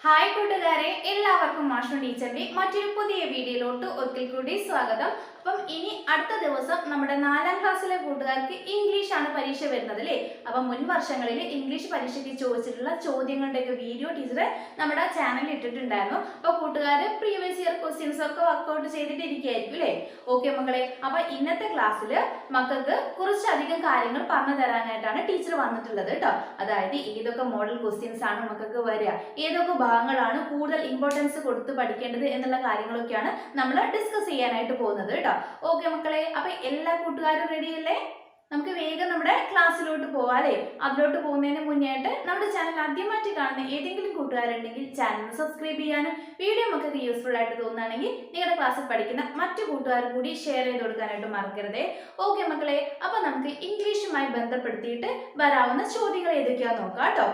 Hi കൂട്ടുകാരെ, എല്ലാവർക്കും മാഷു ടീച്ചറിന്റെ മറ്റൊരു പുതിയ വീഡിയോയിലോട്ട് ഒരിക്കൽ കൂടി സ്വാഗതം. അപ്പം ഇനി അടുത്ത ദിവസം നമ്മുടെ 4ാം ക്ലാസ്സിലെ കൂട്ടുകാർക്ക് ഇംഗ്ലീഷ് ആണ് പരീക്ഷ വരുന്നത് അല്ലേ. അപ്പം മുൻ വർഷങ്ങളിൽ ഇംഗ്ലീഷ് പരീക്ഷയ്ക്ക് ചോദിച്ചിട്ടുള്ള ചോദ്യങ്ങളുടെയൊക്കെ വീഡിയോ ടീച്ചർ നമ്മുടെ ചാനലിൽ ഇട്ടിട്ടുണ്ടായിരുന്നു. അപ്പോൾ കൂട്ടുകാർ പ്രീവിയസ് ഇയർ ക്വസ്റ്റ്യൻസ് ഒക്കെ വർക്ക്ഔട്ട് ചെയ്തിട്ട് ഇരിക്കുകയായിരിക്കും അല്ലേ. ഓക്കെ മക്കളെ, അപ്പൊ ഇന്നത്തെ ക്ലാസ്സിൽ മക്കൾക്ക് കുറച്ചധികം കാര്യങ്ങൾ പറഞ്ഞു തരാനായിട്ടാണ് ടീച്ചർ വന്നിട്ടുള്ളത് കേട്ടോ. അതായത് ഏതൊക്കെ മോഡൽ ക്വസ്റ്റ്യൻസ് ആണ് മക്കൾക്ക് വരിക, ഏതൊക്കെ ഭാഗങ്ങളാണ് കൂടുതൽ ഇമ്പോർട്ടൻസ് കൊടുത്ത് പഠിക്കേണ്ടത് എന്നുള്ള കാര്യങ്ങളൊക്കെയാണ് നമ്മൾ ഡിസ്കസ് ചെയ്യാനായിട്ട് പോകുന്നത് കേട്ടോ. ഓക്കെ മക്കളെ, അപ്പൊ എല്ലാ കൂട്ടുകാരും റെഡി അല്ലേ? നമുക്ക് വേഗം നമ്മുടെ ക്ലാസ്സിലോട്ട് പോവാം അല്ലേ. അതിലോട്ട് പോകുന്നതിന് മുന്നേ ആയിട്ട് നമ്മുടെ ചാനൽ ആദ്യമായിട്ട് കാണുന്ന ഏതെങ്കിലും കൂട്ടുകാരുണ്ടെങ്കിൽ ചാനൽ സബ്സ്ക്രൈബ് ചെയ്യാനും വീഡിയോ മക്കൾക്ക് യൂസ്ഫുൾ ആയിട്ട് തോന്നുകയാണെങ്കിൽ നിങ്ങളുടെ ക്ലാസ്സിൽ പഠിക്കുന്ന മറ്റു കൂട്ടുകാർ കൂടി ഷെയർ ചെയ്ത് കൊടുക്കാനായിട്ട് മറക്കരുതേ. ഓക്കെ മക്കളെ, അപ്പൊ നമുക്ക് ഇംഗ്ലീഷുമായി ബന്ധപ്പെടുത്തിയിട്ട് വരാവുന്ന ചോദ്യങ്ങൾ ഏതൊക്കെയാന്ന് നോക്കാം കേട്ടോ.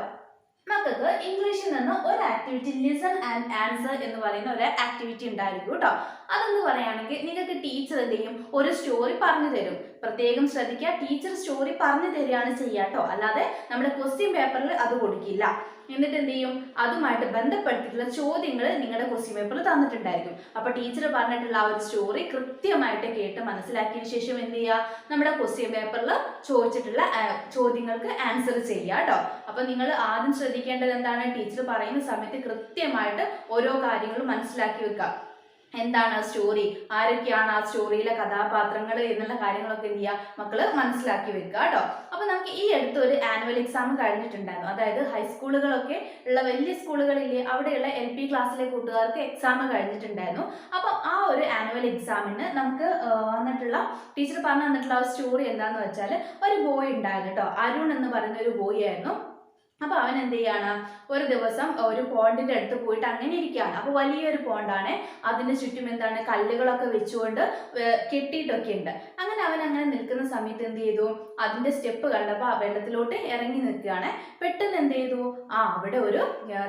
മക്കൾക്ക് ഇംഗ്ലീഷിൽ നിന്ന് ഒരു ആക്ടിവിറ്റി ലിസൺ ആൻഡ് ആൻസർ എന്ന് പറയുന്ന ഒരു ആക്ടിവിറ്റി ഉണ്ടായിരിക്കും കേട്ടോ. അതെന്ന് പറയുകയാണെങ്കിൽ നിങ്ങൾക്ക് ടീച്ചർ എന്ത് ചെയ്യും, ഒരു സ്റ്റോറി പറഞ്ഞു തരും. പ്രത്യേകം ശ്രദ്ധിക്കുക, ടീച്ചർ സ്റ്റോറി പറഞ്ഞു തരികയാണ് ചെയ്യുക കേട്ടോ. അല്ലാതെ നമ്മുടെ ക്വസ്റ്റ്യൻ പേപ്പറിൽ അത് കൊടുക്കില്ല. എന്നിട്ട് എന്ത് ചെയ്യും, അതുമായിട്ട് ബന്ധപ്പെടുത്തിയിട്ടുള്ള ചോദ്യങ്ങൾ നിങ്ങളുടെ ക്വസ്റ്റ്യൻ പേപ്പറിൽ തന്നിട്ടുണ്ടായിരിക്കും. അപ്പൊ ടീച്ചർ പറഞ്ഞിട്ടുള്ള ആ ഒരു സ്റ്റോറി കൃത്യമായിട്ട് കേട്ട് മനസ്സിലാക്കിയതിനു ശേഷം എന്ത് ചെയ്യുക, നമ്മുടെ ക്വസ്റ്റ്യൻ പേപ്പറിൽ ചോദിച്ചിട്ടുള്ള ചോദ്യങ്ങൾക്ക് ആൻസർ ചെയ്യുക കേട്ടോ. അപ്പൊ നിങ്ങൾ ആദ്യം ശ്രദ്ധിക്കേണ്ടത് എന്താണ്, ടീച്ചർ പറയുന്ന സമയത്ത് കൃത്യമായിട്ട് ഓരോ കാര്യങ്ങളും മനസ്സിലാക്കി വെക്കുക. എന്താണ് ആ സ്റ്റോറി, ആരൊക്കെയാണ് ആ സ്റ്റോറിയിലെ കഥാപാത്രങ്ങൾ എന്നുള്ള കാര്യങ്ങളൊക്കെ എന്ത് ചെയ്യുക, മക്കള് മനസ്സിലാക്കി വെക്കുക കേട്ടോ. അപ്പൊ നമുക്ക് ഈ അടുത്ത് ഒരു ആനുവൽ എക്സാം കഴിഞ്ഞിട്ടുണ്ടായിരുന്നു. അതായത് ഹൈസ്കൂളുകളൊക്കെ ഉള്ള വലിയ സ്കൂളുകളില്ലേ, അവിടെയുള്ള LP ക്ലാസ്സിലെ കൂട്ടുകാർക്ക് എക്സാം കഴിഞ്ഞിട്ടുണ്ടായിരുന്നു. അപ്പൊ ആ ഒരു ആനുവൽ എക്സാമിന് നമുക്ക് വന്നിട്ടുള്ള ടീച്ചർ പറഞ്ഞു തന്നിട്ടുള്ള ആ സ്റ്റോറി എന്താന്ന് വെച്ചാൽ, ഒരു ബോയ് ഉണ്ടായിരുന്നു കേട്ടോ. അരുൺ എന്ന് പറയുന്ന ഒരു ബോയ് ആയിരുന്നു. അപ്പൊ അവൻ എന്ത് ചെയ്യാണ്, ഒരു ദിവസം ഒരു പോണ്ടിന്റെ അടുത്ത് പോയിട്ട് അങ്ങനെ ഇരിക്കുകയാണ്. അപ്പൊ വലിയൊരു പോണ്ടാണ്, അതിന് ചുറ്റും എന്താണ് കല്ലുകളൊക്കെ വെച്ചുകൊണ്ട് കെട്ടിയിട്ടൊക്കെ ഉണ്ട്. അങ്ങനെ അവൻ അങ്ങനെ നിൽക്കുന്ന സമയത്ത് എന്ത് ചെയ്തു, അതിന്റെ സ്റ്റെപ്പ് കണ്ടപ്പോൾ ആ വെള്ളത്തിലോട്ട് ഇറങ്ങി നിൽക്കുകയാണ്. പെട്ടെന്ന് എന്ത് ചെയ്തു, അവിടെ ഒരു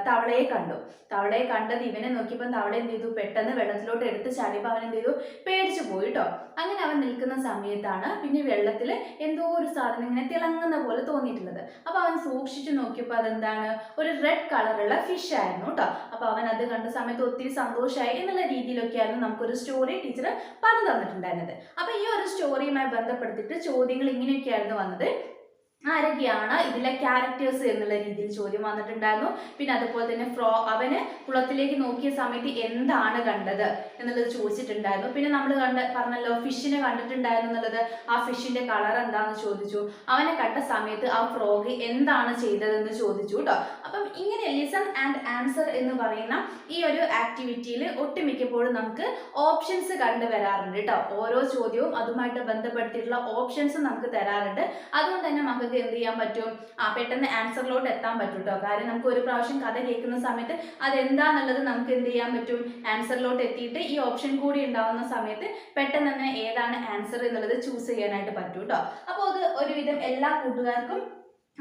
തവളയെ കണ്ടു. തവളയെ കണ്ടത് ഇവനെ നോക്കിയപ്പോൾ തവള എന്ത് ചെയ്തു, പെട്ടെന്ന് വെള്ളത്തിലോട്ട് എടുത്ത് ചാടിയപ്പോൾ അവൻ എന്ത് ചെയ്തു, പേടിച്ചു പോയിട്ടോ. അങ്ങനെ അവൻ നിൽക്കുന്ന സമയത്താണ് പിന്നെ വെള്ളത്തിൽ എന്തോ ഒരു സാധനം ഇങ്ങനെ തിളങ്ങുന്ന പോലെ തോന്നിയിട്ടുള്ളത്. അപ്പൊ അവൻ സൂക്ഷിച്ചു നോക്കിയപ്പോൾ അതെന്താണ്, ഒരു റെഡ് കളറുള്ള ഫിഷ് ആയിരുന്നു കേട്ടോ. അപ്പൊ അവൻ അത് കണ്ട സമയത്ത് ഒത്തിരി സന്തോഷമായി എന്നുള്ള രീതിയിലൊക്കെയായിരുന്നു നമുക്കൊരു സ്റ്റോറി ടീച്ചർ പറഞ്ഞു തന്നിട്ടുണ്ടായിരുന്നത്. അപ്പൊ ഈ ഒരു സ്റ്റോറിയുമായി ബന്ധപ്പെടുത്തിയിട്ട് ചോദ്യങ്ങൾ ഇങ്ങനെയൊക്കെയായിരുന്നു വന്നത്. ആരൊക്കെയാണ് ഇതിലെ ക്യാരക്ടേഴ്സ് എന്നുള്ള രീതിയിൽ ചോദ്യം വന്നിട്ടുണ്ടായിരുന്നു. പിന്നെ അതുപോലെ തന്നെ അവന് കുളത്തിലേക്ക് നോക്കിയ സമയത്ത് എന്താണ് കണ്ടത് എന്നുള്ളത് ചോദിച്ചിട്ടുണ്ടായിരുന്നു. പിന്നെ നമ്മൾ പറഞ്ഞല്ലോ ഫിഷിനെ കണ്ടിട്ടുണ്ടായിരുന്നു എന്നുള്ളത്. ആ ഫിഷിന്റെ കളർ എന്താണെന്ന് ചോദിച്ചു. അവനെ കണ്ട സമയത്ത് ആ ഫ്രോഗ് എന്താണ് ചെയ്തതെന്ന് ചോദിച്ചു കേട്ടോ. അപ്പം ഇങ്ങനെ ലിസൺ ആൻഡ് ആൻസർ എന്ന് പറയുന്ന ഈ ഒരു ആക്ടിവിറ്റിയിൽ ഒട്ടുമിക്കപ്പോഴും നമുക്ക് ഓപ്ഷൻസ് കണ്ടുവരാറുണ്ട് കേട്ടോ. ഓരോ ചോദ്യവും അതുമായിട്ട് ബന്ധപ്പെടുത്തിയിട്ടുള്ള ഓപ്ഷൻസ് നമുക്ക് തരാറുണ്ട്. അതുകൊണ്ട് തന്നെ നമുക്ക് എന്ത് ചെയ്യാൻ പറ്റും, പെട്ടെന്ന് ആൻസറിലോട്ട് എത്താൻ പറ്റും കേട്ടോ. കാര്യം നമുക്ക് ഒരു പ്രാവശ്യം കഥ കേൾക്കുന്ന സമയത്ത് അതെന്താന്നുള്ളത് നമുക്ക് എന്ത് ചെയ്യാൻ പറ്റും, ആൻസറിലോട്ട് എത്തിയിട്ട് ഈ ഓപ്ഷൻ കൂടി ഉണ്ടാവുന്ന സമയത്ത് പെട്ടെന്ന് തന്നെ ഏതാണ് ആൻസർ എന്നുള്ളത് ചൂസ് ചെയ്യാനായിട്ട് പറ്റും കേട്ടോ. അപ്പോൾ അത് ഒരുവിധം എല്ലാ കൂട്ടുകാർക്കും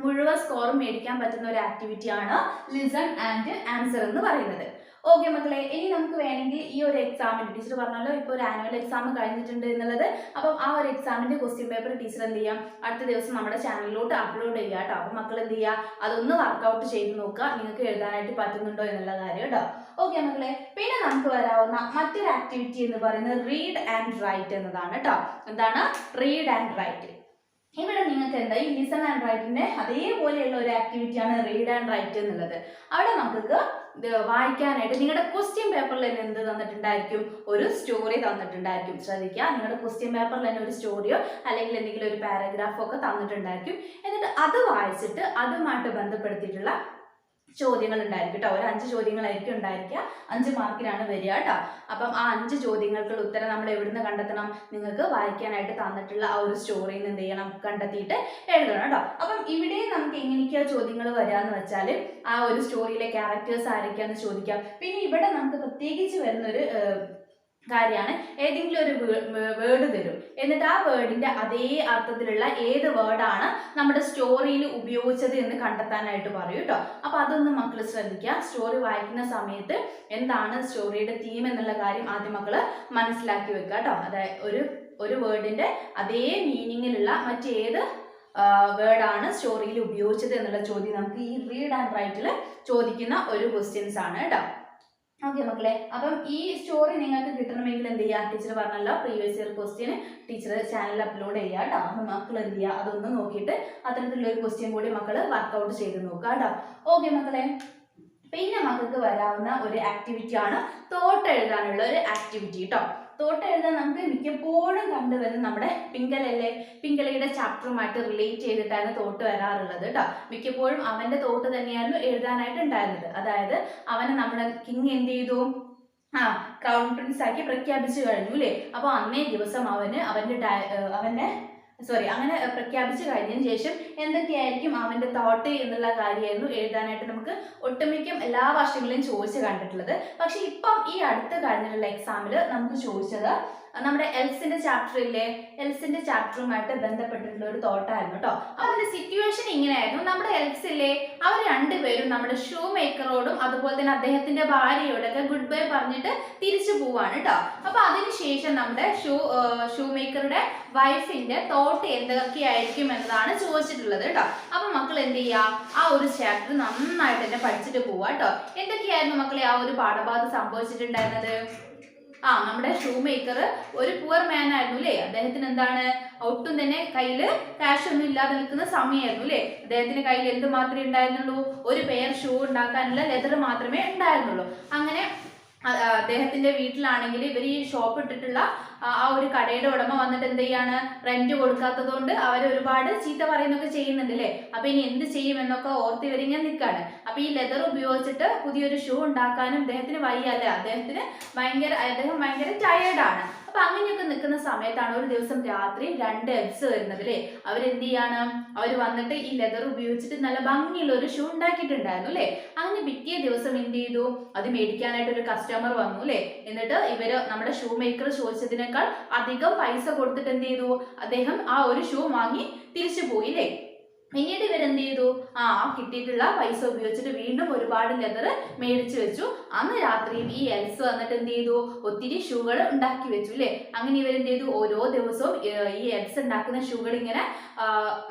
മുഴുവൻ സ്കോറും മേടിക്കാൻ പറ്റുന്ന ഒരു ആക്ടിവിറ്റിയാണ് ലിസൺ ആൻഡ് ആൻസർ എന്ന് പറയുന്നത്. ഓക്കെ മക്കളെ, ഇനി നമുക്ക് വേണമെങ്കിൽ ഈ ഒരു എക്സാമിന് ടീച്ചർ പറഞ്ഞല്ലോ ഇപ്പോൾ ഒരു ആനുവൽ എക്സാം കഴിഞ്ഞിട്ടുണ്ട് എന്നുള്ളത്. അപ്പം ആ ഒരു എക്സാമിന്റെ ക്വസ്റ്റ്യൻ പേപ്പർ ടീച്ചർ എന്ത് ചെയ്യാം, അടുത്ത ദിവസം നമ്മുടെ ചാനലിലോട്ട് അപ്ലോഡ് ചെയ്യുക കേട്ടോ. അപ്പം മക്കൾ എന്ത് ചെയ്യുക, അതൊന്ന് വർക്കൗട്ട് ചെയ്ത് നോക്കുക, നിങ്ങൾക്ക് എഴുതാനായിട്ട് പറ്റുന്നുണ്ടോ എന്നുള്ള കാര്യം കേട്ടോ. ഓക്കെ മക്കളെ, പിന്നെ നമുക്ക് വരാവുന്ന മറ്റൊരു ആക്ടിവിറ്റി എന്ന് പറയുന്നത് റീഡ് ആൻഡ് റൈറ്റ് എന്നതാണ് കേട്ടോ. എന്താണ് റീഡ് ആൻഡ് റൈറ്റ്? ഇവിടെ നിങ്ങൾക്ക് എന്താ, ഈ ലിസൺ ആൻഡ് റൈറ്റിന്റെ അതേപോലെയുള്ള ഒരു ആക്ടിവിറ്റിയാണ് റീഡ് ആൻഡ് റൈറ്റ് എന്നുള്ളത്. അവിടെ നമുക്ക് വായിക്കാനായിട്ട് നിങ്ങളുടെ ക്വസ്റ്റ്യൻ പേപ്പറിൽ തന്നെ എന്ത് തന്നിട്ടുണ്ടായിരിക്കും, ഒരു സ്റ്റോറി തന്നിട്ടുണ്ടായിരിക്കും. ശ്രദ്ധിക്കുക, നിങ്ങളുടെ ക്വസ്റ്റ്യൻ പേപ്പറിൽ തന്നെ ഒരു സ്റ്റോറിയോ അല്ലെങ്കിൽ എന്തെങ്കിലും ഒരു പാരഗ്രാഫോ ഒക്കെ തന്നിട്ടുണ്ടായിരിക്കും. എന്നിട്ട് അത് വായിച്ചിട്ട് അതുമായിട്ട് ബന്ധപ്പെടുത്തിയിട്ടുള്ള ചോദ്യങ്ങൾ ഉണ്ടായിരിക്കും കേട്ടോ. ഒരു 5 ചോദ്യങ്ങളായിരിക്കും ഉണ്ടായിരിക്കുക. 5 മാർക്കിനാണ് വരിക കേട്ടോ. അപ്പം ആ 5 ചോദ്യങ്ങൾക്കുള്ള ഉത്തരം നമ്മൾ എവിടുന്ന് കണ്ടെത്തണം, നിങ്ങൾക്ക് വായിക്കാനായിട്ട് തന്നിട്ടുള്ള ആ ഒരു സ്റ്റോറിയിൽ നിന്ന് എന്ത് ചെയ്യണം, കണ്ടെത്തിയിട്ട് എഴുതണം കേട്ടോ. അപ്പം ഇവിടെ നമുക്ക് എങ്ങനെയൊക്കെയാ ചോദ്യങ്ങൾ വരാന്ന് വെച്ചാൽ, ആ ഒരു സ്റ്റോറിയിലെ ക്യാരക്ടേഴ്സ് ആരൊക്കെയാന്ന് ചോദിക്കാം. പിന്നെ ഇവിടെ നമുക്ക് പ്രത്യേകിച്ച് വരുന്നൊരു കാര്യമാണ്, ഏതെങ്കിലും ഒരു വേർഡ് തരും. എന്നിട്ട് ആ വേർഡിന്റെ അതേ അർത്ഥത്തിലുള്ള ഏത് വേർഡാണ് നമ്മുടെ സ്റ്റോറിയിൽ ഉപയോഗിച്ചത് എന്ന് കണ്ടെത്താനായിട്ട് പറയും കേട്ടോ. അപ്പൊ അതൊന്ന് മക്കൾ ശ്രദ്ധിക്കുക. സ്റ്റോറി വായിക്കുന്ന സമയത്ത് എന്താണ് സ്റ്റോറിയുടെ തീം എന്നുള്ള കാര്യം ആദ്യം മക്കള് മനസ്സിലാക്കി വെക്കുക കേട്ടോ. അതായത് ഒരു വേർഡിന്റെ അതേ മീനിങ്ങിലുള്ള മറ്റേത് വേർഡാണ് സ്റ്റോറിയിൽ ഉപയോഗിച്ചത് എന്നുള്ള ചോദ്യം നമുക്ക് ഈ റീഡ് ആൻഡ് റൈറ്റിൽ ചോദിക്കുന്ന ഒരു ക്വസ്റ്റ്യൻസ് ആണ് കേട്ടോ. ഓക്കെ മക്കളെ, അപ്പം ഈ സ്റ്റോറി നിങ്ങൾക്ക് കിട്ടണമെങ്കിൽ എന്ത് ചെയ്യുക, ടീച്ചർ പറഞ്ഞല്ലോ പ്രീവിയസ് ഇയർ ക്വസ്റ്റ്യൻ ടീച്ചർ ചാനലിൽ അപ്ലോഡ് ചെയ്യുക കേട്ടോ. അപ്പം മക്കൾ എന്ത് ചെയ്യുക, അതൊന്ന് നോക്കിയിട്ട് അത്തരത്തിലുള്ള ഒരു ക്വസ്റ്റ്യൻ കൂടി മക്കൾ വർക്കൗട്ട് ചെയ്ത് നോക്കുക കേട്ടോ. ഓക്കെ മക്കളെ, പിന്നെ മക്കൾക്ക് വരാവുന്ന ഒരു ആക്ടിവിറ്റി ആണ് തോട്ട് എഴുതാനുള്ള ഒരു ആക്ടിവിറ്റി കേട്ടോ. തോട്ട് എഴുതാൻ നമുക്ക് മിക്കപ്പോഴും കണ്ടുവരുന്നത് നമ്മുടെ പിങ്കലയുടെ ചാപ്റ്ററുമായിട്ട് റിലേറ്റ് ചെയ്തിട്ടാണ് തോട്ട് വരാറുള്ളത് കേട്ടോ. മിക്കപ്പോഴും അവന്റെ തോട്ട് തന്നെയായിരുന്നു എഴുതാനായിട്ട് ഉണ്ടായിരുന്നത്. അതായത് അവനെ നമ്മുടെ കിങ് എന്ത് ചെയ്തു, ക്രൗൺ പ്രിൻസ് ആക്കി പ്രഖ്യാപിച്ചു കഴിഞ്ഞു അല്ലേ. അപ്പൊ അന്നേ ദിവസം അങ്ങനെ പ്രഖ്യാപിച്ചു കഴിഞ്ഞതിന് ശേഷം എന്തൊക്കെയായിരിക്കും അവന്റെ തോട്ട് എന്നുള്ള കാര്യമായിരുന്നു എഴുതാനായിട്ട് നമുക്ക് ഒട്ടുമിക്ക എല്ലാ വർഷങ്ങളിലും ചോദിച്ചു കണ്ടിട്ടുള്ളത്. പക്ഷെ ഇപ്പം ഈ അടുത്ത് കഴിഞ്ഞിട്ടുള്ള എക്സാമിൽ നമുക്ക് ചോദിച്ചത് നമ്മുടെ എൽസിന്റെ ചാപ്റ്ററുമായിട്ട് ബന്ധപ്പെട്ടിട്ടുള്ള ഒരു തോട്ടായിരുന്നു കേട്ടോ. അതിന്റെ സിറ്റുവേഷൻ ഇങ്ങനെയായിരുന്നു. നമ്മുടെ എൽസ് ഇല്ലേ, അവർ രണ്ടുപേരും നമ്മുടെ ഷൂ മേക്കറോടും അതുപോലെ തന്നെ അദ്ദേഹത്തിന്റെ ഭാര്യയോടൊക്കെ ഗുഡ് ബൈ പറഞ്ഞിട്ട് തിരിച്ചു പോവാണ് കേട്ടോ. അപ്പൊ അതിനുശേഷം നമ്മുടെ ഷൂ മേക്കറുടെ വൈഫിന്റെ തോട്ട് എന്തൊക്കെയായിരിക്കും എന്നതാണ് ചോദിച്ചിട്ടുള്ളത് കേട്ടോ. അപ്പൊ മക്കൾ എന്ത് ചെയ്യുക, ആ ഒരു ചാപ്റ്റർ നന്നായിട്ട് തന്നെ പഠിച്ചിട്ട് പോവാ കേട്ടോ. എന്തൊക്കെയായിരുന്നു മക്കളെ ആ ഒരു പാഠഭാഗത്ത് സംഭവിച്ചിട്ടുണ്ടായിരുന്നത്? നമ്മുടെ ഷൂ മേക്കർ ഒരു പുവർ മാൻ ആയിരുന്നു അല്ലേ. അദ്ദേഹത്തിന് എന്താണ്, ഒട്ടും തന്നെ കയ്യില് ക്യാഷ് ഒന്നും ഇല്ലാതെ നിൽക്കുന്ന സമയമായിരുന്നു അല്ലേ. അദ്ദേഹത്തിന്റെ കയ്യിൽ എന്ത് മാത്രമേ ഉണ്ടായിരുന്നുള്ളൂ, ഒരു പെയർ ഷൂ ഉണ്ടാക്കാനുള്ള ലെതർ മാത്രമേ ഉണ്ടായിരുന്നുള്ളൂ. അങ്ങനെ അദ്ദേഹത്തിന്റെ വീട്ടിലാണെങ്കിൽ ഇവർ ഈ ഷോപ്പ് ഇട്ടിട്ടുള്ള ആ ഒരു കടയുടെ ഉടമ വന്നിട്ട് എന്ത് ചെയ്യാണ്, റെന്റ് കൊടുക്കാത്തത് കൊണ്ട് അവരെ ഒരുപാട് ചീത്ത പറയുന്നൊക്കെ ചെയ്യുന്നുണ്ട് അല്ലേ. അപ്പൊ ഇനി എന്ത് ചെയ്യും എന്നൊക്കെ ഓർത്ത് ഇവരിങ്ങനെ നിൽക്കാണ്. അപ്പൊ ഈ ലെതർ ഉപയോഗിച്ചിട്ട് പുതിയൊരു ഷൂ ഉണ്ടാക്കാനും അദ്ദേഹത്തിന് വയ്യ അല്ലേ. അദ്ദേഹം ഭയങ്കര ടയേർഡാണ്. അപ്പൊ അങ്ങനെയൊക്കെ നിൽക്കുന്ന സമയത്താണ് ഒരു ദിവസം രാത്രി 2 എൽസ് വരുന്നത് അല്ലേ. അവരെന്ത് ചെയ്യാണ്, അവർ വന്നിട്ട് ഈ ലെതർ ഉപയോഗിച്ചിട്ട് നല്ല ഭംഗിയുള്ള ഒരു ഷൂ ഉണ്ടാക്കിയിട്ടുണ്ടായിരുന്നു അല്ലേ. അങ്ങനെ പിറ്റേ ദിവസം എന്ത് ചെയ്തു, അത് മേടിക്കാനായിട്ട് ഒരു കസ്റ്റമർ വന്നു അല്ലേ. എന്നിട്ട് ഇവര് നമ്മുടെ ഷൂ മേക്കർ ചോദിച്ചതിനേക്കാൾ അധികം പൈസ കൊടുത്തിട്ട് എന്ത് ചെയ്തു, അദ്ദേഹം ആ ഒരു ഷൂ വാങ്ങി തിരിച്ചു പോയി അല്ലേ. പിന്നീട് ഇവരെന്ത് ചെയ്തു, കിട്ടിയിട്ടുള്ള പൈസ ഉപയോഗിച്ചിട്ട് വീണ്ടും ഒരുപാട് ലെതർ മേടിച്ചു വെച്ചു. അന്ന് രാത്രിയും ഈ എൽസ് വന്നിട്ട് എന്ത് ചെയ്തു, ഒത്തിരി ഷൂകൾ ഉണ്ടാക്കി വെച്ചു അല്ലേ. അങ്ങനെ ഇവരെന്ത് ചെയ്തു, ഓരോ ദിവസവും ഈ എൽസ് ഉണ്ടാക്കുന്ന ഷൂകൾ ഇങ്ങനെ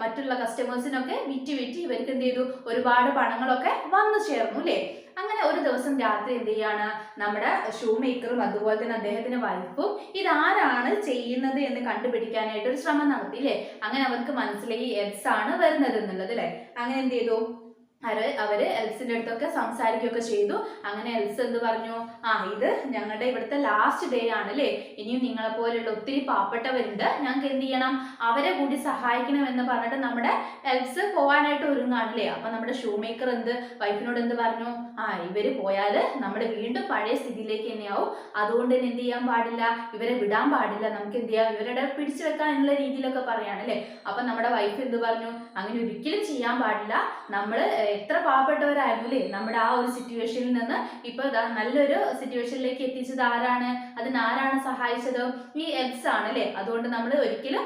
മറ്റുള്ള കസ്റ്റമേഴ്സിനൊക്കെ വിറ്റ് ഇവർക്ക് എന്ത് ചെയ്തു, ഒരുപാട് പണങ്ങളൊക്കെ വന്നു ചേർന്നു അല്ലേ. അങ്ങനെ ഒരു ദിവസം രാത്രി എന്ത് ചെയ്യാണ്, നമ്മുടെ ഷൂ മേക്കറും അതുപോലെ തന്നെ അദ്ദേഹത്തിന്റെ വൈഫും ഇതാരാണ് ചെയ്യുന്നത് എന്ന് കണ്ടുപിടിക്കാനായിട്ട് ഒരു ശ്രമം നടത്തി അല്ലേ. അങ്ങനെ അവർക്ക് മനസ്സിലായി എൽസ് ആണ് വരുന്നത് എന്നുള്ളത് അല്ലേ. അങ്ങനെ എന്ത് ചെയ്തു, അവര് എൽസിന്റെ അടുത്തൊക്കെ സംസാരിക്കുകയൊക്കെ ചെയ്തു. അങ്ങനെ എൽസ് എന്ത് പറഞ്ഞു, ഇത് ഞങ്ങളുടെ ഇവിടുത്തെ ലാസ്റ്റ് ഡേ ആണ് അല്ലേ. ഇനിയും നിങ്ങളെ പോലെയുള്ള ഒത്തിരി പാവപ്പെട്ടവരുണ്ട്, ഞങ്ങൾക്ക് എന്ത് ചെയ്യണം, അവരെ കൂടി സഹായിക്കണം എന്ന് പറഞ്ഞിട്ട് നമ്മുടെ എൽസ് പോകാനായിട്ട് ഒരുങ്ങാണല്ലേ. അപ്പൊ നമ്മുടെ ഷൂ മേക്കർ വൈഫിനോട് എന്ത് പറഞ്ഞു, ഇവര് പോയാല് നമ്മുടെ വീണ്ടും പഴയ സ്ഥിതിയിലേക്ക് തന്നെയാവും. അതുകൊണ്ട് തന്നെ എന്ത് ചെയ്യാൻ പാടില്ല, ഇവരെ വിടാൻ പാടില്ല, നമുക്ക് എന്ത് ചെയ്യാം, ഇവരുടെ പിടിച്ചു വെക്കാൻ എന്നുള്ള രീതിയിലൊക്കെ പറയാണല്ലേ. അപ്പൊ നമ്മുടെ വൈഫ് എന്ത് പറഞ്ഞു, അങ്ങനെ ഒരിക്കലും ചെയ്യാൻ പാടില്ല. നമ്മള് എത്ര പാവപ്പെട്ടവരായിരുന്നു അല്ലേ, നമ്മുടെ ആ ഒരു സിറ്റുവേഷനിൽ നിന്ന് ഇപ്പൊ നല്ലൊരു സിറ്റുവേഷനിലേക്ക് എത്തിച്ചത് ആരാണ്, അതിനാരാണ് സഹായിച്ചത്, ഈ എൽസ് ആണ് അല്ലേ. അതുകൊണ്ട് നമ്മൾ ഒരിക്കലും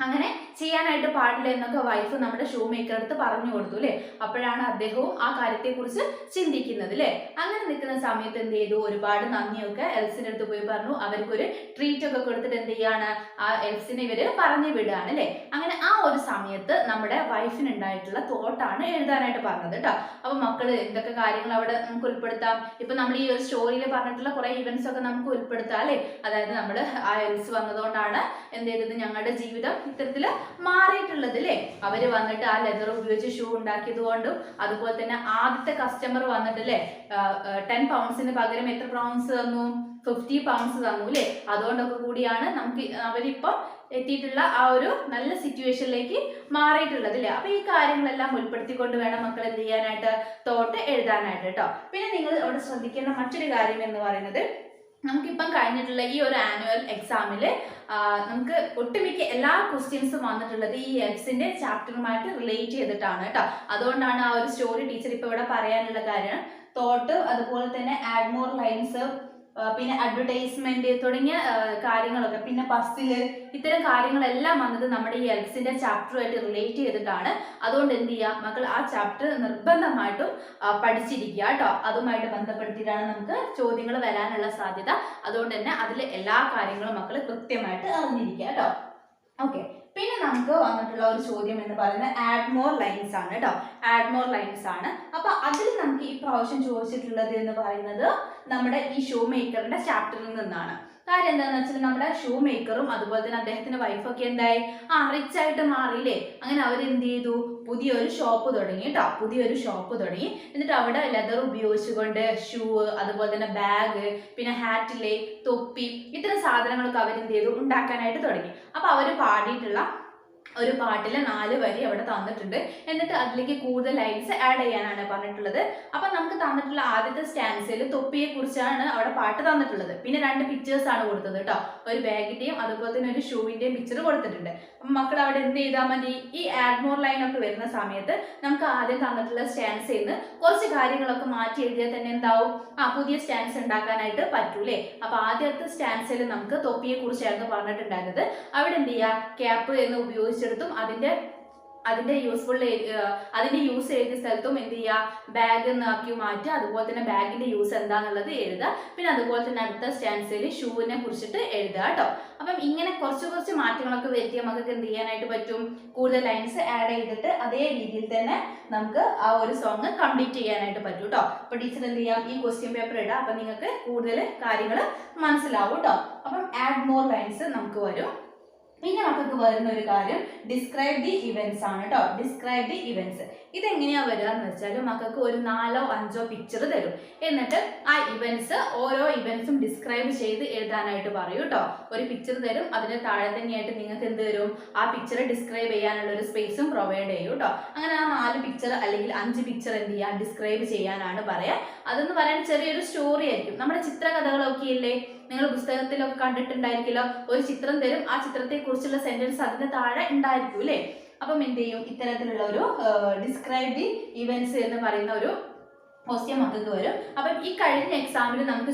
അങ്ങനെ ചെയ്യാനായിട്ട് പാടില്ല എന്നൊക്കെ വൈഫ് നമ്മുടെ ഷൂ മേക്കർ അടുത്ത് പറഞ്ഞു കൊടുത്തു അല്ലേ. അപ്പോഴാണ് അദ്ദേഹവും ആ കാര്യത്തെക്കുറിച്ച് ചിന്തിക്കുന്നത് അല്ലേ. അങ്ങനെ നിൽക്കുന്ന സമയത്ത് എന്ത് ചെയ്തു, ഒരുപാട് നന്ദിയൊക്കെ എൽസിന്റെ അടുത്ത് പോയി പറഞ്ഞു. അവർക്കൊരു ട്രീറ്റ് ഒക്കെ കൊടുത്തിട്ട് എന്ത് ചെയ്യാണ്, ആ എൽസിനെ ഇവര് പറഞ്ഞു വിടുകയാണ് അല്ലേ. അങ്ങനെ ആ ഒരു സമയത്ത് നമ്മുടെ വൈഫിന് ഉണ്ടായിട്ടുള്ള തോട്ടാണ് എഴുതാനായിട്ട് പറഞ്ഞത് കേട്ടോ. അപ്പൊ മക്കള് എന്തൊക്കെ കാര്യങ്ങൾ അവിടെ നമുക്ക് ഉൾപ്പെടുത്താം. ഇപ്പൊ നമ്മൾ ഈ ഒരു സ്റ്റോറിയിൽ പറഞ്ഞിട്ടുള്ള കുറെ ഇവന്റ്സ് ഒക്കെ നമുക്ക് ഉൾപ്പെടുത്താം അല്ലേ. അതായത് നമ്മള് ആ എൽസ് വന്നതുകൊണ്ടാണ് എന്ത് ചെയ്തത്, ഞങ്ങളുടെ ജീവിതം ഇത്തരത്തില് മാറിയിട്ടുള്ളത് അല്ലേ. അവര് വന്നിട്ട് ആ ലെതർ ഉപയോഗിച്ച് ഷൂ ഉണ്ടാക്കിയത് കൊണ്ടും അതുപോലെ തന്നെ ആദ്യത്തെ കസ്റ്റമർ വന്നിട്ടല്ലേ 10 പൗണ്ട്സിന് പകരം എത്ര പൗണ്ട്സ് തന്നു, 50 പൗണ്ട്സ് തന്നു അല്ലേ. അതുകൊണ്ടൊക്കെ കൂടിയാണ് നമുക്ക് അവരിപ്പം എത്തിയിട്ടുള്ള ആ ഒരു നല്ല സിറ്റുവേഷനിലേക്ക് മാറിയിട്ടുള്ളത് അല്ലേ. അപ്പൊ ഈ കാര്യങ്ങളെല്ലാം ഉൾപ്പെടുത്തിക്കൊണ്ട് വേണം മക്കൾ എന്ത് ചെയ്യാനായിട്ട്, തോട്ട് എഴുതാനായിട്ട് കേട്ടോ. പിന്നെ നിങ്ങൾ അവിടെ ശ്രദ്ധിക്കേണ്ട മറ്റൊരു കാര്യം എന്ന് പറയുന്നത്, നമുക്കിപ്പം കഴിഞ്ഞിട്ടുള്ള ഈ ഒരു ആനുവൽ എക്സാമിൽ നമുക്ക് ഒട്ടുമിക്ക എല്ലാ ക്വസ്റ്റ്യൻസും വന്നിട്ടുള്ളത് ഈ എൽസിന്റെ ചാപ്റ്ററുമായിട്ട് റിലേറ്റ് ചെയ്തിട്ടാണ് കേട്ടോ. അതുകൊണ്ടാണ് ആ ഒരു സ്റ്റോറി ടീച്ചർ ഇപ്പൊ ഇവിടെ പറയാനുള്ള കാര്യം. തോട്ട്, അതുപോലെ തന്നെ ആഡ് മോർ ലൈൻസ്, പിന്നെ അഡ്വർടൈസ്മെന്റ് തുടങ്ങിയ കാര്യങ്ങളൊക്കെ, പിന്നെ പസില്, ഇത്തരം കാര്യങ്ങളെല്ലാം വന്നത് നമ്മുടെ ഈ എൽസിന്റെ ചാപ്റ്ററുമായിട്ട് റിലേറ്റ് ചെയ്തിട്ടാണ്. അതുകൊണ്ട് എന്ത് ചെയ്യുക മക്കൾ, ആ ചാപ്റ്റർ നിർബന്ധമായിട്ടും പഠിച്ചിരിക്കുക കേട്ടോ. അതുമായിട്ട് ബന്ധപ്പെടുത്തിയിട്ടാണ് നമുക്ക് ചോദ്യങ്ങൾ വരാനുള്ള സാധ്യത. അതുകൊണ്ട് തന്നെ അതിലെ എല്ലാ കാര്യങ്ങളും മക്കൾ കൃത്യമായിട്ട് അറിഞ്ഞിരിക്കുക കേട്ടോ. ഓക്കെ, പിന്നെ നമുക്ക് വന്നിട്ടുള്ള ഒരു ചോദ്യം എന്ന് പറയുന്നത് ആഡ് മോർ ലൈൻസ് ആണ് കേട്ടോ. ആഡ് മോർ ലൈൻസ് ആണ്. അപ്പൊ അതിൽ നമുക്ക് ഈ പ്രാവശ്യം ചോദിച്ചിട്ടുള്ളത് എന്ന് പറയുന്നത് നമ്മുടെ ഈ ഷൂ മേക്കറിന്റെ ചാപ്റ്ററിൽ നിന്നാണ്. കാര്യം എന്താണെന്ന് വെച്ചാൽ നമ്മുടെ ഷൂ മേക്കറും അതുപോലെ തന്നെ അദ്ദേഹത്തിന്റെ വൈഫൊക്കെ എന്തായി റിച്ച് ആയിട്ട് മാറിയില്ലേ. അങ്ങനെ അവരെന്ത് ചെയ്തു, പുതിയൊരു ഷോപ്പ് തുടങ്ങി കേട്ടോ. പുതിയൊരു ഷോപ്പ് തുടങ്ങി. എന്നിട്ട് അവിടെ ലെതർ ഉപയോഗിച്ചുകൊണ്ട് ഷൂ, അതുപോലെ തന്നെ ബാഗ്, പിന്നെ ഹാറ്റിലെ തൊപ്പി, ഇത്തരം സാധനങ്ങളൊക്കെ അവരെന്ത് ചെയ്തു ഉണ്ടാക്കാനായിട്ട് തുടങ്ങി. അപ്പൊ അവര് പാടിയിട്ടുള്ള ഒരു പാട്ടിൽ 4 വരി അവിടെ തന്നിട്ടുണ്ട്. എന്നിട്ട് അതിലേക്ക് കൂടുതൽ ലൈൻസ് ആഡ് ചെയ്യാനാണ് പറഞ്ഞിട്ടുള്ളത്. അപ്പൊ നമുക്ക് തന്നിട്ടുള്ള ആദ്യത്തെ സ്റ്റാൻസിൽ തൊപ്പിയെ കുറിച്ചാണ് അവിടെ പാട്ട് തന്നിട്ടുള്ളത്. പിന്നെ 2 പിക്ചേഴ്സ് ആണ് കൊടുത്തത് കേട്ടോ. ഒരു ബാഗിന്റെയും അതുപോലെ തന്നെ ഒരു ഷൂവിന്റെയും പിക്ചർ കൊടുത്തിട്ടുണ്ട്. അപ്പൊ മക്കൾ അവിടെ എന്ത് ചെയ്താൽ മതി, ഈ ആഡ് മോർ ലൈൻ ഒക്കെ വരുന്ന സമയത്ത് നമുക്ക് ആദ്യം തന്നിട്ടുള്ള സ്റ്റാൻസിൽ നിന്ന് കുറച്ച് കാര്യങ്ങളൊക്കെ മാറ്റി എഴുതിയാൽ തന്നെ എന്താവും, പുതിയ സ്റ്റാൻസ് ഉണ്ടാക്കാനായിട്ട് പറ്റൂലേ. അപ്പൊ ആദ്യത്തെ സ്റ്റാൻസിൽ നമുക്ക് തൊപ്പിയെ കുറിച്ചായിരുന്നു പറഞ്ഞിട്ടുണ്ടായിരുന്നത്. അവിടെ എന്ത് ചെയ്യുക, ക്യാപ്പ് എന്ന് ഉപയോഗിച്ചെടുത്തും അതിന്റെ യൂസ് എഴുതിയ സ്ഥലത്തും എന്ത് ചെയ്യുക, ബാഗ് എന്നാക്കി മാറ്റുക. അതുപോലെ തന്നെ ബാഗിന്റെ യൂസ് എന്താണെന്നുള്ളത് എഴുതുക. പിന്നെ അതുപോലെ തന്നെ അടുത്ത സ്റ്റാൻസിൽ ഷൂവിനെ കുറിച്ചിട്ട് എഴുതുക കേട്ടോ. അപ്പം ഇങ്ങനെ കുറച്ച് മാറ്റങ്ങളൊക്കെ വരുത്തിയാൽ നമുക്ക് എന്ത് ചെയ്യാനായിട്ട് പറ്റും, കൂടുതൽ ലൈൻസ് ആഡ് ചെയ്തിട്ട് അതേ രീതിയിൽ തന്നെ നമുക്ക് ആ ഒരു സോങ് കംപ്ലീറ്റ് ചെയ്യാനായിട്ട് പറ്റും കേട്ടോ. അപ്പൊ ടീച്ചർ എന്ത് ചെയ്യാം, ഈ ക്വസ്റ്റ്യൻ പേപ്പർ ഇടാം. അപ്പൊ നിങ്ങൾക്ക് കൂടുതൽ കാര്യങ്ങൾ മനസ്സിലാവും കേട്ടോ. അപ്പം ആഡ് മോർ ലൈൻസ് നമുക്ക് വരും. പിന്നെ മക്കൾക്ക് വരുന്ന ഒരു കാര്യം ഡിസ്ക്രൈബ് ദി ഇവന്റ്സ് ആണ് കേട്ടോ. ഡിസ്ക്രൈബ് ദി ഇവന്റ്സ് ഇതെങ്ങനെയാ വരിക എന്ന് വെച്ചാൽ മക്കൾക്ക് ഒരു 4ഓ 5ഓ പിക്ചർ തരും. എന്നിട്ട് ആ ഇവന്റ്സ്, ഓരോ ഇവന്റ്സും ഡിസ്ക്രൈബ് ചെയ്ത് എഴുതാനായിട്ട് പറയും കേട്ടോ. ഒരു പിക്ചർ തരും, അതിന് താഴെ തന്നെയായിട്ട് നിങ്ങൾക്ക് എന്ത് തരും, ആ പിക്ചർ ഡിസ്ക്രൈബ് ചെയ്യാനുള്ള ഒരു സ്പേസും പ്രൊവൈഡ് ചെയ്യും കേട്ടോ. അങ്ങനെ ആ 4 പിക്ചർ അല്ലെങ്കിൽ 5 പിക്ചർ എന്ത് ചെയ്യാം, ഡിസ്ക്രൈബ് ചെയ്യാനാണ് പറയാ. അതെന്ന് പറയാൻ ചെറിയൊരു സ്റ്റോറി ആയിരിക്കും. നമ്മുടെ ചിത്രകഥകളൊക്കെ ഇല്ലേ, നിങ്ങൾ പുസ്തകത്തിലൊക്കെ കണ്ടിട്ടുണ്ടായിരിക്കുമല്ലോ. ഒരു ചിത്രം തരും, ആ ചിത്രത്തെ കുറിച്ചുള്ള സെന്റൻസ് അതിന്റെ താഴെ ഉണ്ടായിരിക്കും അല്ലേ. അപ്പം എന്ത് ചെയ്യും, ഇത്തരത്തിലുള്ള ഒരു ഡിസ്ക്രൈബ് ദി ഇവന്റ്സ് എന്ന് പറയുന്ന ഒരു ക്വസ്റ്റ്യൻ മക്കൾക്ക് വരും. അപ്പം ഈ കഴിഞ്ഞ എക്സാമിൽ നമുക്ക്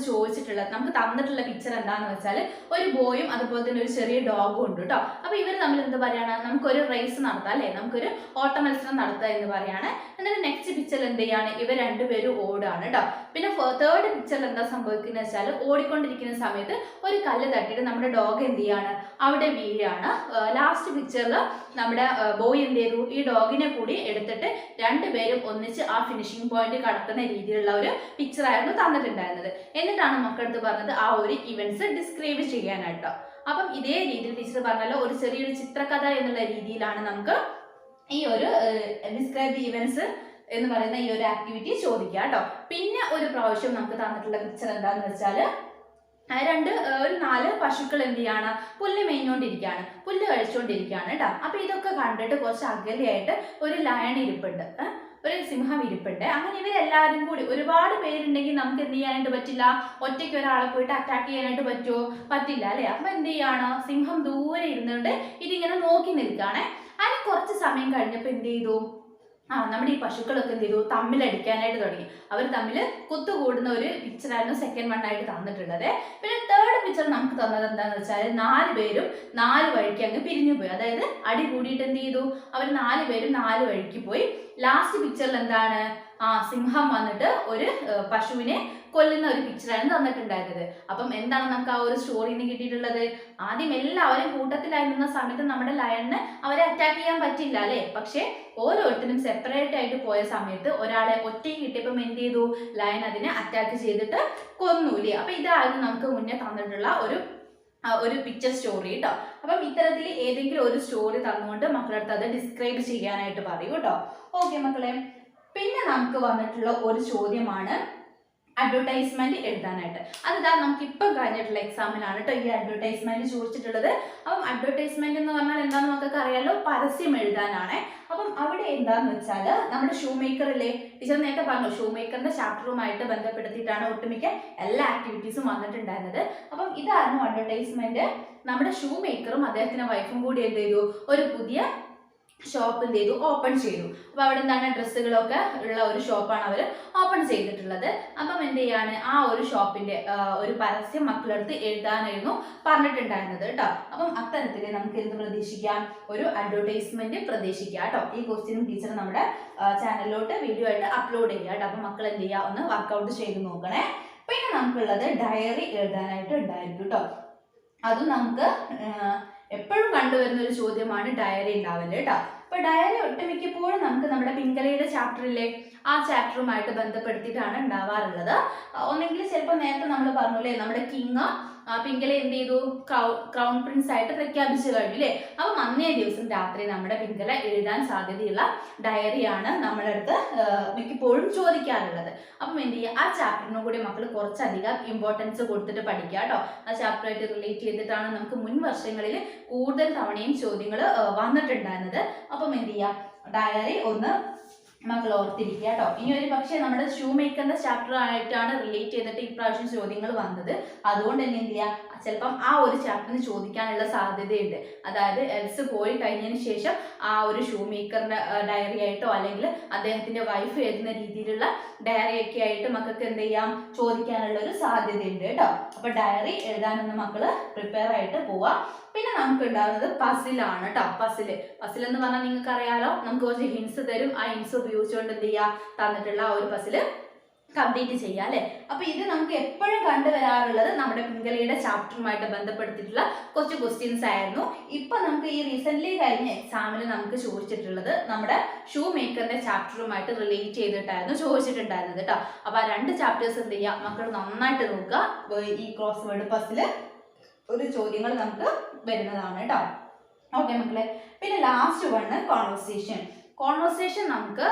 തന്നിട്ടുള്ള പിക്ചർ എന്താണെന്ന് വെച്ചാൽ ഒരു ബോയും അതുപോലെ തന്നെ ഒരു ചെറിയ ഡോഗും ഉണ്ട് കേട്ടോ. അപ്പൊ ഇവർ തമ്മിൽ എന്ത് പറയാണ്, നമുക്കൊരു റേസ് നടത്താം അല്ലെ, നമുക്കൊരു ഓട്ട മത്സരം നടത്തുക എന്ന് പറയാണ്. എന്നിട്ട് നെക്സ്റ്റ് പിക്ചറിൽ എന്ത് ചെയ്യാണ്, ഇവർ രണ്ടുപേരും ഓടാണ് കേട്ടോ. പിന്നെ തേർഡ് പിക്ചറിൽ എന്താ സംഭവിക്കുന്നത് വെച്ചാൽ ഓടിക്കൊണ്ടിരിക്കുന്ന സമയത്ത് ഒരു കല്ല് തട്ടിയിട്ട് നമ്മുടെ ഡോഗ് എന്ത് ചെയ്യാണ്, അവിടെ വീഴാണ്. ലാസ്റ്റ് പിക്ചറിൽ നമ്മുടെ ബോയ് എന്ത് ചെയ്തു, ഈ ഡോഗിനെ കൂടി എടുത്തിട്ട് രണ്ടുപേരും ഒന്നിച്ച് ആ ഫിനിഷിംഗ് പോയിന്റ് കടത്തുന്ന രീതിയിലുള്ള ഒരു പിക്ചർ ആയിരുന്നു തന്നിട്ടുണ്ടായിരുന്നത്. എന്നിട്ടാണ് മക്കളടുത്ത് പറഞ്ഞത് ആ ഒരു ഇവന്റ്സ് ഡിസ്ക്രൈബ് ചെയ്യാനായിട്ടോ. അപ്പം ഇതേ രീതിയിൽ ടീച്ചർ പറഞ്ഞല്ലോ, ഒരു ചെറിയൊരു ചിത്രകഥ എന്നുള്ള രീതിയിലാണ് നമുക്ക് ഈ ഒരു ഡിസ്ക്രൈബ് ദി ഇവന്റ്സ് എന്ന് പറയുന്ന ഈ ഒരു ആക്ടിവിറ്റി ചോദിക്കുക കേട്ടോ. പിന്നെ ഒരു പ്രാവശ്യം നമുക്ക് തന്നിട്ടുള്ള പിക്ചർ എന്താന്ന് വെച്ചാൽ ഒരു 4 പശുക്കൾ എന്ത് ചെയ്യാണ്, പുല്ല് മേഞ്ഞുകൊണ്ടിരിക്കുകയാണ്, പുല്ല് കഴിച്ചുകൊണ്ടിരിക്കുകയാണ് കേട്ടോ. അപ്പൊ ഇതൊക്കെ കണ്ടിട്ട് കുറച്ച് അകലെയായിട്ട് ഒരു ലയൺ ഇരിപ്പുണ്ട്, ഒരു സിംഹം ഇരിപ്പുണ്ട്. അങ്ങനെ ഇവരെല്ലാവരും കൂടി ഒരുപാട് പേരുണ്ടെങ്കിൽ നമുക്ക് എന്ത് ചെയ്യാനായിട്ട് പറ്റില്ല, ഒറ്റയ്ക്ക് ഒരാളെ പോയിട്ട് അറ്റാക്ക് ചെയ്യാനായിട്ട് പറ്റുമോ, പറ്റില്ല അല്ലെ. അപ്പൊ എന്ത് ചെയ്യാണ്, സിംഹം ദൂരെ ഇരുന്നുകൊണ്ട് ഇതിങ്ങനെ നോക്കി നിൽക്കുകയാണെ. അതിന് കുറച്ച് സമയം കഴിഞ്ഞപ്പോൾ എന്ത് ചെയ്തു, നമ്മുടെ ഈ പശുക്കളൊക്കെ എന്ത് ചെയ്തു, തമ്മിലടിക്കാനായിട്ട് തുടങ്ങി. അവർ തമ്മിൽ കുത്തുകൂടുന്ന ഒരു പിക്ചറായിരുന്നു സെക്കൻഡ് വൺ ആയിട്ട് തന്നിട്ടുള്ളത്. പിന്നെ തേർഡ് പിക്ചർ നമുക്ക് തന്നത് എന്താണെന്ന് വെച്ചാൽ 4 പേരും 4 വഴിക്ക് അങ്ങ് പിരിഞ്ഞു പോയി. അതായത് അടി കൂടിയിട്ട് എന്ത് ചെയ്തു, അവർ 4 പേരും 4 വഴിക്ക് പോയി. ലാസ്റ്റ് പിക്ചറിൽ എന്താണ്, സിംഹം വന്നിട്ട് ഒരു പശുവിനെ കൊല്ലുന്ന ഒരു പിക്ചറാണ് തന്നിട്ടുണ്ടായിരുന്നത്. അപ്പം എന്താണ് നമുക്ക് ആ ഒരു സ്റ്റോറിയിൽ നിന്ന് കിട്ടിയിട്ടുള്ളത്, ആദ്യം എല്ലാവരും കൂട്ടത്തിലായി നിന്ന സമയത്ത് നമ്മുടെ ലയണിന് അവരെ അറ്റാക്ക് ചെയ്യാൻ പറ്റില്ല അല്ലെ. പക്ഷെ ഓരോരുത്തരും സെപ്പറേറ്റ് ആയിട്ട് പോയ സമയത്ത് ഒരാളെ ഒറ്റയ്ക്ക് കിട്ടിയപ്പം എന്ത് ചെയ്തു, ലയൺ അതിനെ അറ്റാക്ക് ചെയ്തിട്ട് കൊന്നൂല്ലേ. അപ്പൊ ഇതായിരുന്നു നമുക്ക് മുന്നേ തന്നിട്ടുള്ള ഒരു പിക്ചർ സ്റ്റോറി കേട്ടോ. അപ്പം ഇത്തരത്തിൽ ഏതെങ്കിലും ഒരു സ്റ്റോറി തന്നുകൊണ്ട് മക്കളടുത്ത് അത് ഡിസ്ക്രൈബ് ചെയ്യാനായിട്ട് പറയൂ കേട്ടോ. ഓക്കെ മക്കളെ. പിന്നെ നമുക്ക് വന്നിട്ടുള്ള ഒരു ചോദ്യമാണ് അഡ്വർടൈസ്മെന്റ് എഴുതാനായിട്ട്. അതിതാ നമുക്ക് ഇപ്പം കഴിഞ്ഞിട്ടുള്ള എക്സാമിനാണ് കേട്ടോ ഈ അഡ്വർടൈസ്മെന്റ് ചോദിച്ചിട്ടുള്ളത്. അപ്പം അഡ്വർടൈസ്മെന്റ് എന്ന് പറഞ്ഞാൽ എന്താണെന്ന് നമുക്കൊക്കെ അറിയാലോ, പരസ്യം എഴുതാനാണ്. അപ്പം അവിടെ എന്താന്ന് വെച്ചാൽ നമ്മുടെ ഷൂ മേക്കർ അല്ലേ, ടീച്ചർ നേരത്തെ പറഞ്ഞു ഷൂ മേക്കറിന്റെ ചാപ്റ്ററുമായിട്ട് ബന്ധപ്പെടുത്തിയിട്ടാണ് ഒട്ടുമിക്ക എല്ലാ ആക്ടിവിറ്റീസും വന്നിട്ടുണ്ടായിരുന്നത്. അപ്പം ഇതായിരുന്നു അഡ്വർടൈസ്മെന്റ്. നമ്മുടെ ഷൂ മേക്കറും അദ്ദേഹത്തിന്റെ വൈഫും കൂടി എന്ത് ചെയ്തു, ഒരു പുതിയ ഷോപ്പ് എന്ത് ചെയ്തു, ഓപ്പൺ ചെയ്തു. അപ്പൊ അവിടെ എന്താണ്, ഡ്രസ്സുകളൊക്കെ ഉള്ള ഒരു ഷോപ്പാണ് അവർ ഓപ്പൺ ചെയ്തിട്ടുള്ളത്. അപ്പം എന്ത് ചെയ്യാണ്, ആ ഒരു ഷോപ്പിന്റെ ഒരു പരസ്യം മക്കളടുത്ത് എഴുതാനായിരുന്നു പറഞ്ഞിട്ടുണ്ടായിരുന്നത് കേട്ടോ. അപ്പം അത്തരത്തിൽ നമുക്ക് എന്ത് പ്രതീക്ഷിക്കാം, ഒരു അഡ്വർടൈസ്മെന്റ് പ്രതീക്ഷിക്കാം കേട്ടോ. ഈ ക്വസ്റ്റ്യൻ ടീച്ചർ നമ്മുടെ ചാനലിലോട്ട് വീഡിയോ ആയിട്ട് അപ്ലോഡ് ചെയ്യുക കേട്ടോ. അപ്പൊ മക്കൾ എന്ത് ചെയ്യുക, ഒന്ന് വർക്കൗട്ട് ചെയ്ത് നോക്കണേ. പിന്നെ നമുക്കുള്ളത് ഡയറി എഴുതാനായിട്ട് ഉണ്ടായിരിക്കും കേട്ടോ. അതും നമുക്ക് എപ്പോഴും കണ്ടുവരുന്ന ഒരു ചോദ്യമാണ് ഡയറി ഉണ്ടാവല് കേട്ടോ. അപ്പൊ ഡയറി ഒട്ടുമിക്കപ്പോഴും നമുക്ക് നമ്മുടെ പിംഗലയുടെ ചാപ്റ്ററിലെ ആ ചാപ്റ്ററുമായിട്ട് ബന്ധപ്പെടുത്തിയിട്ടാണ് ഉണ്ടാവാറുള്ളത്. ഒന്നെങ്കിൽ ചിലപ്പോൾ നേരത്തെ നമ്മൾ പറഞ്ഞില്ലേ നമ്മുടെ കിങ് പിംഗല എന്ത് ചെയ്തു, ക്രൗൺ പ്രിൻസ് ആയിട്ട് പ്രഖ്യാപിച്ചു കഴിഞ്ഞു അല്ലേ. അപ്പം അന്നേ ദിവസം രാത്രി നമ്മുടെ പിംഗല എഴുതാൻ സാധ്യതയുള്ള ഡയറിയാണ് നമ്മുടെ അടുത്ത് മിക്കപ്പോഴും ചോദിക്കാറുള്ളത്. അപ്പം എന്ത് ചെയ്യുക, ആ ചാപ്റ്ററിനും കൂടി മക്കൾ കുറച്ചധികം ഇമ്പോർട്ടൻസ് കൊടുത്തിട്ട് പഠിക്കുക കേട്ടോ. ആ ചാപ്റ്ററായിട്ട് റിലേറ്റ് ചെയ്തിട്ടാണ് നമുക്ക് മുൻ വർഷങ്ങളിൽ കൂടുതൽ തവണയും ചോദ്യങ്ങൾ വന്നിട്ടുണ്ടായിരുന്നത്. അപ്പം എന്ത് ചെയ്യുക, ഡയറി ഒന്ന് മക്കൾ ഓർത്തിരിക്കുക കേട്ടോ. ഇനി ഒരു പക്ഷേ നമ്മുടെ ഷൂ മേക്കറിന്റെ ചാപ്റ്റർ ആയിട്ടാണ് റിലേറ്റ് ചെയ്തിട്ട് ഇപ്രാവശ്യം ചോദ്യങ്ങൾ വന്നത്. അതുകൊണ്ട് തന്നെ എന്ത് ചെയ്യുക, ചിലപ്പം ആ ഒരു ചാപ്റ്ററിന് ചോദിക്കാനുള്ള സാധ്യതയുണ്ട്. അതായത് എൽസ് പോയി കഴിഞ്ഞതിന് ശേഷം ആ ഒരു ഷൂ മേക്കറിന്റെ ഡയറി ആയിട്ടോ അല്ലെങ്കിൽ അദ്ദേഹത്തിന്റെ വൈഫ് എഴുതുന്ന രീതിയിലുള്ള ഡയറി ഒക്കെ ആയിട്ട് മക്കൾക്ക് എന്ത് ചെയ്യാം, ചോദിക്കാനുള്ള ഒരു സാധ്യതയുണ്ട് കേട്ടോ. അപ്പൊ ഡയറി എഴുതാനൊന്ന് മക്കള് പ്രിപ്പയർ ആയിട്ട് പോവാം. പിന്നെ നമുക്ക് ഉണ്ടാകുന്നത് പസിലാണ് കേട്ടോ. പസിൽ എന്ന് പറഞ്ഞാൽ നിങ്ങൾക്ക് അറിയാലോ, നമുക്ക് കുറച്ച് ഹിൻസ് തരും. ആ ഹിൻസ് ഉപയോഗിച്ചുകൊണ്ട് എന്ത് ചെയ്യുക, തന്നിട്ടുള്ള ആ ഒരു പസിൽ കംപ്ലീറ്റ് ചെയ്യാം അല്ലെ. അപ്പൊ ഇത് നമുക്ക് എപ്പോഴും കണ്ടുവരാറുള്ളത് നമ്മുടെ പിംഗലയുടെ ചാപ്റ്ററുമായിട്ട് ബന്ധപ്പെടുത്തിയിട്ടുള്ള കുറച്ച് ക്വസ്റ്റ്യൻസ് ആയിരുന്നു. ഇപ്പൊ നമുക്ക് ഈ റീസെന്റ് കഴിഞ്ഞ എക്സാമിൽ നമുക്ക് ചോദിച്ചിട്ടുള്ളത് നമ്മുടെ ഷൂ മേക്കറിന്റെ ചാപ്റ്ററുമായിട്ട് റിലേറ്റ് ചെയ്തിട്ടായിരുന്നു ചോദിച്ചിട്ടുണ്ടായിരുന്നത് കേട്ടോ. അപ്പൊ ആ 2 ചാപ്റ്റേഴ്സ് എന്ത് ചെയ്യുക, മക്കൾ നന്നായിട്ട് നോക്കുക. ഈ ക്രോസ് വേർഡ് പസിൽ ഒരു ചോദ്യങ്ങൾ നമുക്ക് വരുന്നതാണ് കേട്ടോ. ഓക്കെ മക്കളെ. പിന്നെ ലാസ്റ്റ് വണ് കോൺവെർസേഷൻ നമുക്ക്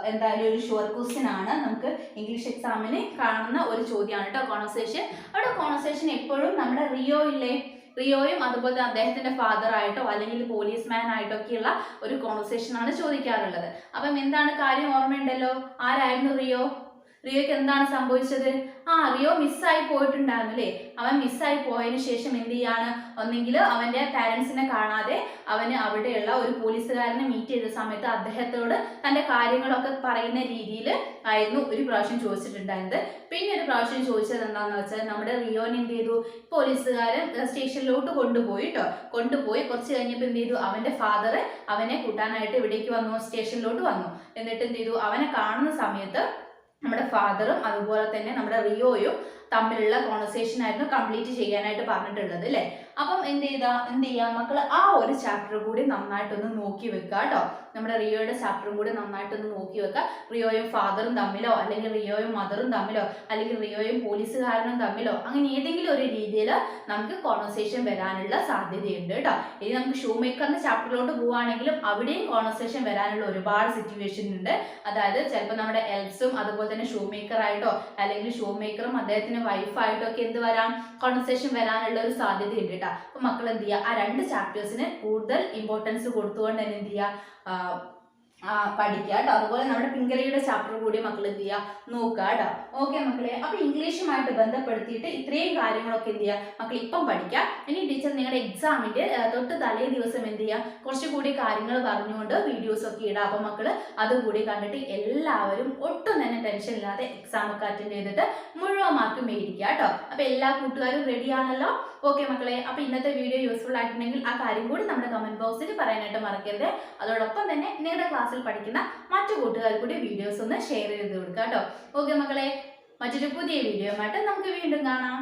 എന്തായാലും ഒരു ഷുവർ ക്വസ്റ്റ്യൻ ആണ്. നമുക്ക് ഇംഗ്ലീഷ് എക്സാമിന് കാണുന്ന ഒരു ചോദ്യമാണ് കേട്ടോ കോൺവെർസേഷൻ. അവിടെ കോൺവെർസേഷൻ എപ്പോഴും നമ്മുടെ റിയോയും അതുപോലെ അദ്ദേഹത്തിന്റെ ഫാദർ ആയിട്ടോ അല്ലെങ്കിൽ പോലീസ്മാൻ ആയിട്ടോ ഒക്കെയുള്ള ഒരു കോൺവെർസേഷൻ ആണ് ചോദിക്കാറുള്ളത്. അപ്പം എന്താണ് കാര്യം ഓർമ്മയുണ്ടല്ലോ, ആരായിരുന്നു റിയോയ്ക്ക് എന്താണ് സംഭവിച്ചത്? റിയോ മിസ്സായി പോയിട്ടുണ്ടായിരുന്നു അല്ലേ. അവൻ മിസ്സായി പോയതിനു ശേഷം എന്ത് ചെയ്യാണ്, ഒന്നെങ്കിൽ അവന്റെ പാരന്റ്സിനെ കാണാതെ അവന് അവിടെയുള്ള ഒരു പോലീസുകാരനെ മീറ്റ് ചെയ്ത സമയത്ത് അദ്ദേഹത്തോട് തന്റെ കാര്യങ്ങളൊക്കെ പറയുന്ന രീതിയിൽ ആയിരുന്നു ഒരു പ്രാവശ്യം ചോദിച്ചിട്ടുണ്ടായിരുന്നത്. പിന്നെ ഒരു പ്രാവശ്യം ചോദിച്ചത് എന്താണെന്ന് വെച്ചാൽ നമ്മുടെ റിയോനെ എന്ത് ചെയ്തു, പോലീസുകാരൻ സ്റ്റേഷനിലോട്ട് കൊണ്ടുപോയി കുറച്ച് കഴിഞ്ഞപ്പോൾ എന്ത് ചെയ്തു, അവന്റെ ഫാദർ അവനെ കൂട്ടാനായിട്ട് ഇവിടേക്ക് വന്നു, സ്റ്റേഷനിലോട്ട് വന്നു. എന്നിട്ട് എന്ത് ചെയ്തു, അവനെ കാണുന്ന സമയത്ത് നമ്മുടെ ഫാദറും അതുപോലെ തന്നെ നമ്മുടെ റിയോയും തമ്മിലുള്ള കോൺവെർസേഷൻ ആയിരുന്നു കംപ്ലീറ്റ് ചെയ്യാനായിട്ട് പറഞ്ഞിട്ടുള്ളത് അല്ലേ. അപ്പം എന്ത് ചെയ്യാം മക്കൾ, ആ ഒരു ചാപ്റ്റർ കൂടി നന്നായിട്ടൊന്ന് നോക്കി വെക്കുക കേട്ടോ. നമ്മുടെ റിയോയുടെ ചാപ്റ്ററും കൂടി നന്നായിട്ടൊന്ന് നോക്കി വെക്കുക. റിയോയും ഫാദറും തമ്മിലോ അല്ലെങ്കിൽ റിയോയും മദറും തമ്മിലോ അല്ലെങ്കിൽ റിയോയും പോലീസുകാരനും തമ്മിലോ അങ്ങനെ ഏതെങ്കിലും ഒരു രീതിയിൽ നമുക്ക് കോൺവെർസേഷൻ വരാനുള്ള സാധ്യതയുണ്ട് കേട്ടോ. ഇനി നമുക്ക് ഷൂ മേക്കറിന്റെ ചാപ്റ്ററിലോട്ട് പോവുകയാണെങ്കിലും അവിടെയും കോൺവെർസേഷൻ വരാനുള്ള ഒരുപാട് സിറ്റുവേഷൻ ഉണ്ട്. അതായത് ചിലപ്പോൾ നമ്മുടെ എൽസും അതുപോലെ തന്നെ ഷൂ മേക്കർ ആയിട്ടോ അല്ലെങ്കിൽ ഷൂ മേക്കറും അദ്ദേഹത്തിന്റെ വൈഫായിട്ടോ ഒക്കെ എന്ത് വരാം, കോൺവെർസേഷൻ വരാനുള്ള ഒരു സാധ്യതയുണ്ട് കേട്ടോ. അപ്പൊ മക്കൾ എന്ത് ചെയ്യുക, ആ 2 ചാപ്റ്റേഴ്സിന് കൂടുതൽ ഇമ്പോർട്ടൻസ് കൊടുത്തുകൊണ്ട് തന്നെ എന്ത് ചെയ്യുക, പഠിക്കുക കേട്ടോ. അതുപോലെ നമ്മുടെ പിംഗലയുടെ ചാപ്റ്റർ കൂടി മക്കൾ എന്ത് ചെയ്യുക, നോക്കുക കേട്ടോ. ഓക്കെ മക്കളെ. അപ്പൊ ഇംഗ്ലീഷുമായിട്ട് ബന്ധപ്പെടുത്തിയിട്ട് ഇത്രയും കാര്യങ്ങളൊക്കെ എന്ത് ചെയ്യുക മക്കൾ ഇപ്പം പഠിക്കുക. ഇനി ടീച്ചർ നിങ്ങളുടെ എക്സാമിന്റെ തൊട്ട് തലേ ദിവസം എന്ത് ചെയ്യുക, കുറച്ചുകൂടി കാര്യങ്ങൾ പറഞ്ഞുകൊണ്ട് വീഡിയോസ് ഒക്കെ ഇടാം. അപ്പൊ മക്കള് അതുകൂടി കണ്ടിട്ട് എല്ലാവരും ഒട്ടും തന്നെ ടെൻഷൻ ഇല്ലാതെ എക്സാം ഒക്കെ അറ്റൻഡ് ചെയ്തിട്ട് മുഴുവൻ മാർക്ക് മേടിക്കുക കേട്ടോ. അപ്പൊ എല്ലാ കൂട്ടുകാരും റെഡി ആണല്ലോ. ഓക്കെ മക്കളെ. അപ്പൊ ഇന്നത്തെ വീഡിയോ യൂസ്ഫുൾ ആയിട്ടുണ്ടെങ്കിൽ ആ കാര്യം കൂടി നമ്മുടെ കമന്റ് ബോക്സിൽ പറയാനായിട്ട് മറക്കരുത്. അതോടൊപ്പം തന്നെ നിങ്ങളുടെ ക്ലാസ്സിൽ പഠിക്കുന്ന മറ്റു കൂട്ടുകാർ കൂടി വീഡിയോസ് ഒന്ന് ഷെയർ ചെയ്ത് കൊടുക്കുക കേട്ടോ. ഓക്കെ മക്കളെ. മറ്റൊരു പുതിയ വീഡിയോയുമായിട്ട് നമുക്ക് വീണ്ടും കാണാം.